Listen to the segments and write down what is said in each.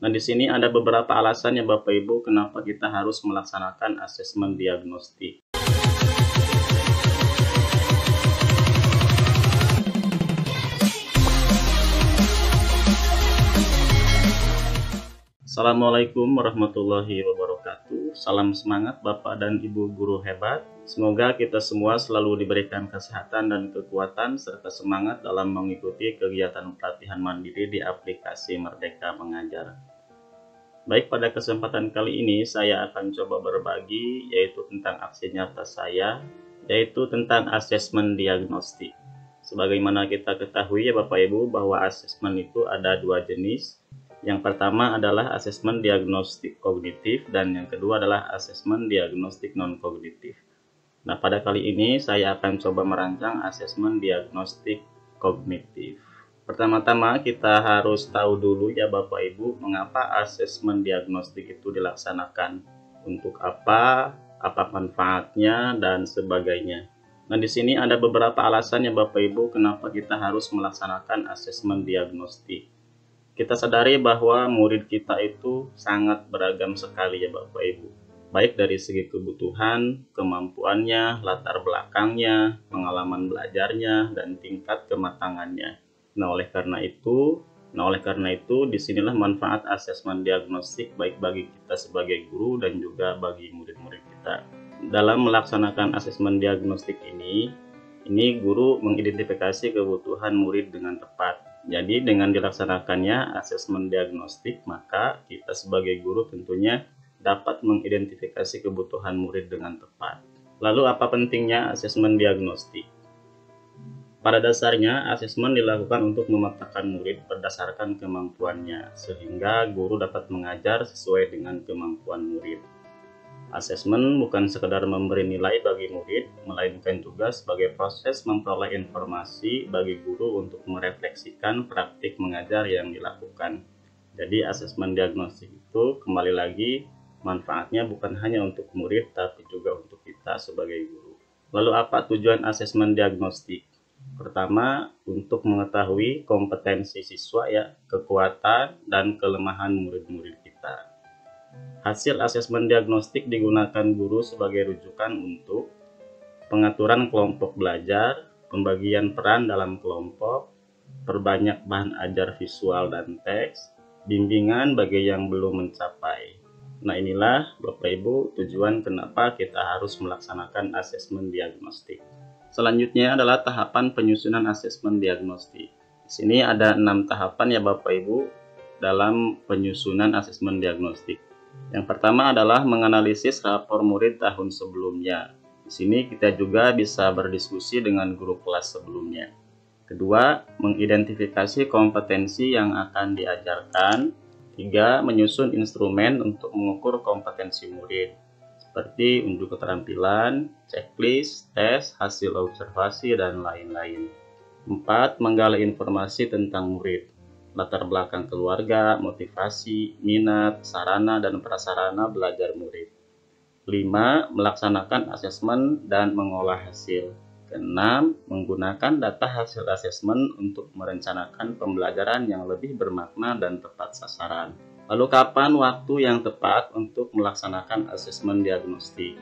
Nah, di sini ada beberapa alasan ya Bapak Ibu kenapa kita harus melaksanakan asesmen diagnostik. Assalamualaikum warahmatullahi wabarakatuh. Salam semangat Bapak dan Ibu guru hebat. Semoga kita semua selalu diberikan kesehatan dan kekuatan serta semangat dalam mengikuti kegiatan pelatihan mandiri di aplikasi Merdeka Mengajar. Baik, pada kesempatan kali ini saya akan coba berbagi yaitu tentang aksi nyata saya, yaitu tentang asesmen diagnostik. Sebagaimana kita ketahui ya Bapak Ibu bahwa asesmen itu ada dua jenis. Yang pertama adalah asesmen diagnostik kognitif dan yang kedua adalah asesmen diagnostik non-kognitif. Nah, pada kali ini saya akan coba merancang asesmen diagnostik kognitif. Pertama-tama kita harus tahu dulu ya Bapak Ibu mengapa asesmen diagnostik itu dilaksanakan. Untuk apa manfaatnya dan sebagainya. Nah, di sini ada beberapa alasan ya Bapak Ibu kenapa kita harus melaksanakan asesmen diagnostik. Kita sadari bahwa murid kita itu sangat beragam sekali ya Bapak Ibu. Baik dari segi kebutuhan, kemampuannya, latar belakangnya, pengalaman belajarnya, dan tingkat kematangannya. Nah, oleh karena itu disinilah manfaat asesmen diagnostik baik bagi kita sebagai guru dan juga bagi murid-murid kita. Dalam melaksanakan asesmen diagnostik ini guru mengidentifikasi kebutuhan murid dengan tepat. Jadi dengan dilaksanakannya asesmen diagnostik, maka kita sebagai guru tentunya dapat mengidentifikasi kebutuhan murid dengan tepat. Lalu apa pentingnya asesmen diagnostik? Pada dasarnya, asesmen dilakukan untuk memetakan murid berdasarkan kemampuannya, sehingga guru dapat mengajar sesuai dengan kemampuan murid. Asesmen bukan sekedar memberi nilai bagi murid, melainkan juga sebagai proses memperoleh informasi bagi guru untuk merefleksikan praktik mengajar yang dilakukan. Jadi asesmen diagnostik itu kembali lagi manfaatnya bukan hanya untuk murid tapi juga untuk kita sebagai guru. Lalu apa tujuan asesmen diagnostik? Pertama, untuk mengetahui kompetensi siswa ya, kekuatan dan kelemahan murid-murid kita. Hasil asesmen diagnostik digunakan guru sebagai rujukan untuk pengaturan kelompok belajar, pembagian peran dalam kelompok, perbanyak bahan ajar visual dan teks, bimbingan bagi yang belum mencapai. Nah, inilah Bapak Ibu tujuan kenapa kita harus melaksanakan asesmen diagnostik. Selanjutnya adalah tahapan penyusunan asesmen diagnostik. Di sini ada 6 tahapan ya Bapak Ibu dalam penyusunan asesmen diagnostik. Yang pertama adalah menganalisis rapor murid tahun sebelumnya. Di sini kita juga bisa berdiskusi dengan guru kelas sebelumnya. Kedua, mengidentifikasi kompetensi yang akan diajarkan. 3, menyusun instrumen untuk mengukur kompetensi murid, seperti unjuk keterampilan, checklist, tes, hasil observasi, dan lain-lain. 4, menggali informasi tentang murid, latar belakang keluarga, motivasi, minat, sarana dan prasarana belajar murid. 5, melaksanakan asesmen dan mengolah hasil. 6, menggunakan data hasil asesmen untuk merencanakan pembelajaran yang lebih bermakna dan tepat sasaran. Lalu kapan waktu yang tepat untuk melaksanakan asesmen diagnostik?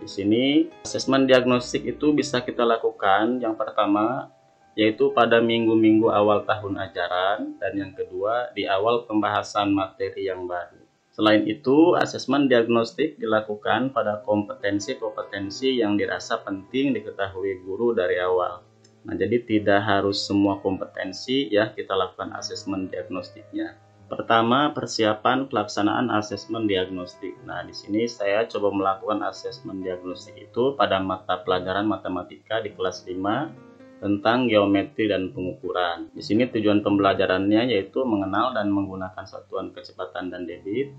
Di sini asesmen diagnostik itu bisa kita lakukan yang pertama yaitu pada minggu-minggu awal tahun ajaran, dan yang kedua di awal pembahasan materi yang baru. Selain itu, asesmen diagnostik dilakukan pada kompetensi-kompetensi yang dirasa penting diketahui guru dari awal. Nah, jadi tidak harus semua kompetensi ya kita lakukan asesmen diagnostiknya. Pertama, persiapan pelaksanaan asesmen diagnostik. Nah, di sini saya coba melakukan asesmen diagnostik itu pada mata pelajaran matematika di kelas 5 tentang geometri dan pengukuran. Di sini tujuan pembelajarannya yaitu mengenal dan menggunakan satuan kecepatan dan debit.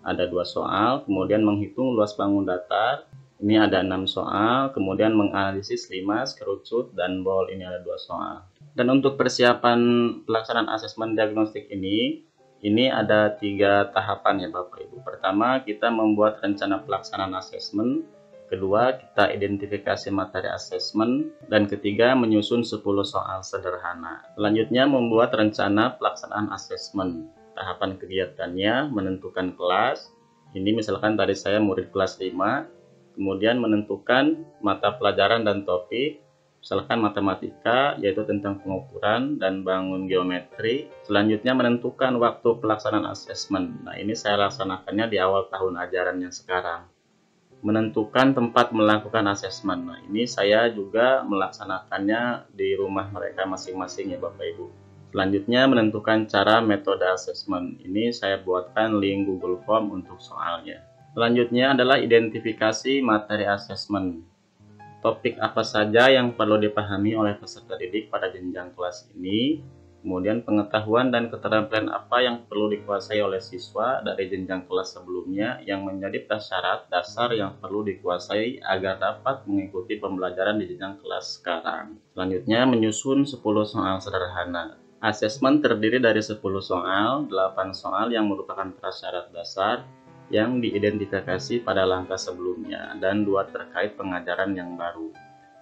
Ada 2 soal, kemudian menghitung luas bangun datar. Ini ada 6 soal, kemudian menganalisis limas, kerucut, dan bol. Ini ada 2 soal. Dan untuk persiapan pelaksanaan asesmen diagnostik ini ada 3 tahapan ya Bapak Ibu. Pertama, kita membuat rencana pelaksanaan asesmen. Kedua, kita identifikasi materi asesmen. Dan ketiga, menyusun 10 soal sederhana. Selanjutnya, membuat rencana pelaksanaan asesmen. tahapan kegiatannya menentukan kelas. Ini misalkan tadi saya murid kelas 5, kemudian menentukan mata pelajaran dan topik, misalkan matematika yaitu tentang pengukuran dan bangun geometri. Selanjutnya menentukan waktu pelaksanaan asesmen. Nah, ini saya laksanakannya di awal tahun ajaran yang sekarang. Menentukan tempat melakukan asesmen. Nah, ini saya juga melaksanakannya di rumah mereka masing-masing ya Bapak Ibu. Selanjutnya menentukan cara metode asesmen. Ini saya buatkan link Google Form untuk soalnya. Selanjutnya adalah identifikasi materi asesmen. Topik apa saja yang perlu dipahami oleh peserta didik pada jenjang kelas ini, kemudian pengetahuan dan keterampilan apa yang perlu dikuasai oleh siswa dari jenjang kelas sebelumnya yang menjadi prasyarat dasar yang perlu dikuasai agar dapat mengikuti pembelajaran di jenjang kelas sekarang. Selanjutnya menyusun 10 soal sederhana. Asesmen terdiri dari 10 soal, 8 soal yang merupakan prasyarat dasar yang diidentifikasi pada langkah sebelumnya, dan 2 terkait pengajaran yang baru.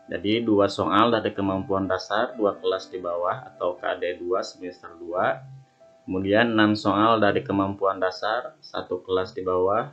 Jadi 2 soal dari kemampuan dasar 2 kelas di bawah atau KD2 semester 2, kemudian 6 soal dari kemampuan dasar 1 kelas di bawah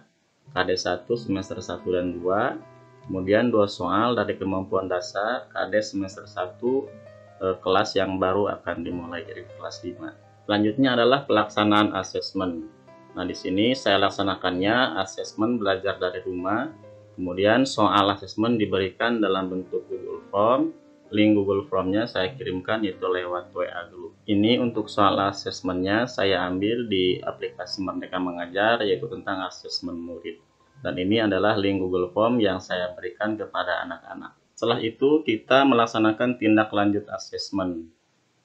KD1 semester 1 dan 2, kemudian 2 soal dari kemampuan dasar KD semester 1 kelas yang baru akan dimulai dari kelas 5. Selanjutnya adalah pelaksanaan asesmen. Nah, di sini saya laksanakannya asesmen belajar dari rumah. Kemudian soal asesmen diberikan dalam bentuk Google Form. Link Google Formnya saya kirimkan yaitu lewat WA Group. Ini untuk soal asesmennya saya ambil di aplikasi Merdeka Mengajar, yaitu tentang asesmen murid. Dan ini adalah link Google Form yang saya berikan kepada anak-anak. Setelah itu kita melaksanakan tindak lanjut asesmen.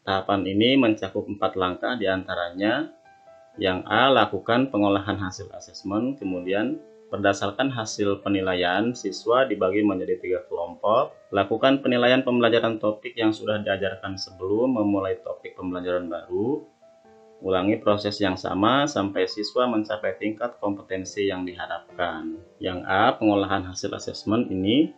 Tahapan ini mencakup 4 langkah, diantaranya yang A, lakukan pengolahan hasil asesmen. Kemudian berdasarkan hasil penilaian, siswa dibagi menjadi 3 kelompok. Lakukan penilaian pembelajaran topik yang sudah diajarkan sebelum memulai topik pembelajaran baru. Ulangi proses yang sama sampai siswa mencapai tingkat kompetensi yang diharapkan. Yang A, pengolahan hasil asesmen ini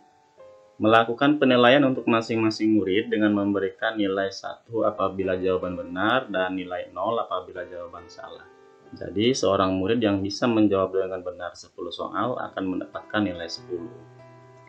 melakukan penilaian untuk masing-masing murid dengan memberikan nilai 1 apabila jawaban benar dan nilai 0 apabila jawaban salah. Jadi seorang murid yang bisa menjawab dengan benar 10 soal akan mendapatkan nilai 10.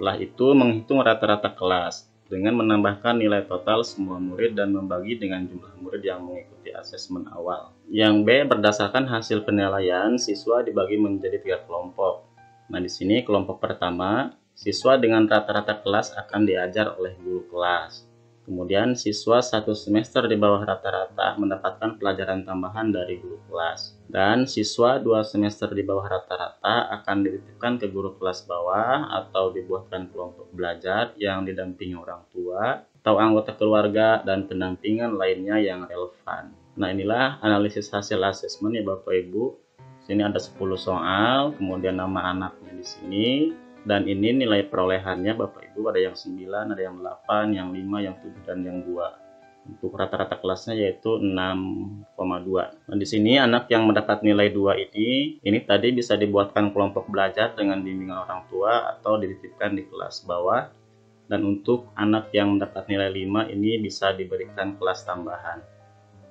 Setelah itu menghitung rata-rata kelas dengan menambahkan nilai total semua murid dan membagi dengan jumlah murid yang mengikuti asesmen awal. Yang B, berdasarkan hasil penilaian, siswa dibagi menjadi 3 kelompok. Nah, di sini kelompok pertama, siswa dengan rata-rata kelas akan diajar oleh guru kelas. Kemudian siswa 1 semester di bawah rata-rata mendapatkan pelajaran tambahan dari guru kelas. Dan siswa 2 semester di bawah rata-rata akan dititipkan ke guru kelas bawah atau dibuatkan kelompok belajar yang didampingi orang tua atau anggota keluarga dan pendampingan lainnya yang relevan. Nah, inilah analisis hasil asesmen ya Bapak Ibu. Sini ada 10 soal, kemudian nama anaknya di sini. Dan ini nilai perolehannya Bapak Ibu, ada yang 9, ada yang 8, yang 5, yang 7, dan yang 2. Untuk rata-rata kelasnya yaitu 6,2. Nah, di sini anak yang mendapat nilai 2 ini tadi bisa dibuatkan kelompok belajar dengan bimbingan orang tua atau dititipkan di kelas bawah. Dan untuk anak yang mendapat nilai 5 ini bisa diberikan kelas tambahan.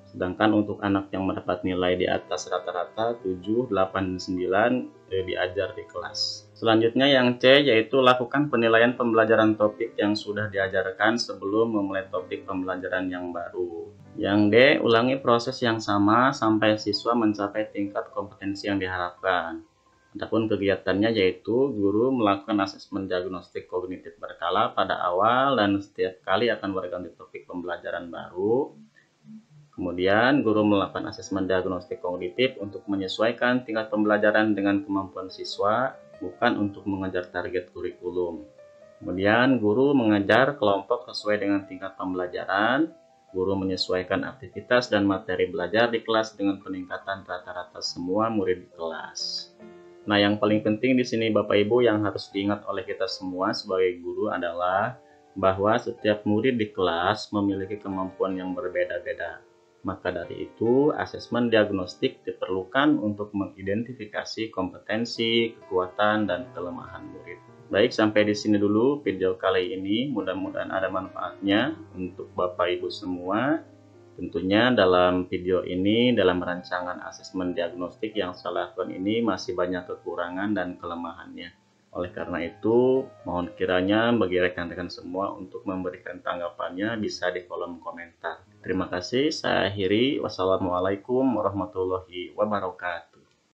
Sedangkan untuk anak yang mendapat nilai di atas rata-rata 7, 8, dan 9 diajar di kelas. Selanjutnya yang C, yaitu lakukan penilaian pembelajaran topik yang sudah diajarkan sebelum memulai topik pembelajaran yang baru. Yang D, ulangi proses yang sama sampai siswa mencapai tingkat kompetensi yang diharapkan. Adapun kegiatannya yaitu guru melakukan asesmen diagnostik kognitif berkala pada awal dan setiap kali akan berganti topik pembelajaran baru. Kemudian, guru melakukan asesmen diagnostik kognitif untuk menyesuaikan tingkat pembelajaran dengan kemampuan siswa, bukan untuk mengejar target kurikulum. Kemudian, guru mengajar kelompok sesuai dengan tingkat pembelajaran. Guru menyesuaikan aktivitas dan materi belajar di kelas dengan peningkatan rata-rata semua murid di kelas. Nah, yang paling penting di sini Bapak Ibu yang harus diingat oleh kita semua sebagai guru adalah bahwa setiap murid di kelas memiliki kemampuan yang berbeda-beda. Maka dari itu, asesmen diagnostik diperlukan untuk mengidentifikasi kompetensi, kekuatan, dan kelemahan murid. Baik, sampai di sini dulu video kali ini. Mudah-mudahan ada manfaatnya untuk Bapak Ibu semua. Tentunya dalam video ini, dalam rancangan asesmen diagnostik yang saya lakukan ini masih banyak kekurangan dan kelemahannya. Oleh karena itu, mohon kiranya bagi rekan-rekan semua untuk memberikan tanggapannya bisa di kolom komentar. Terima kasih, saya akhiri. Wassalamualaikum warahmatullahi wabarakatuh.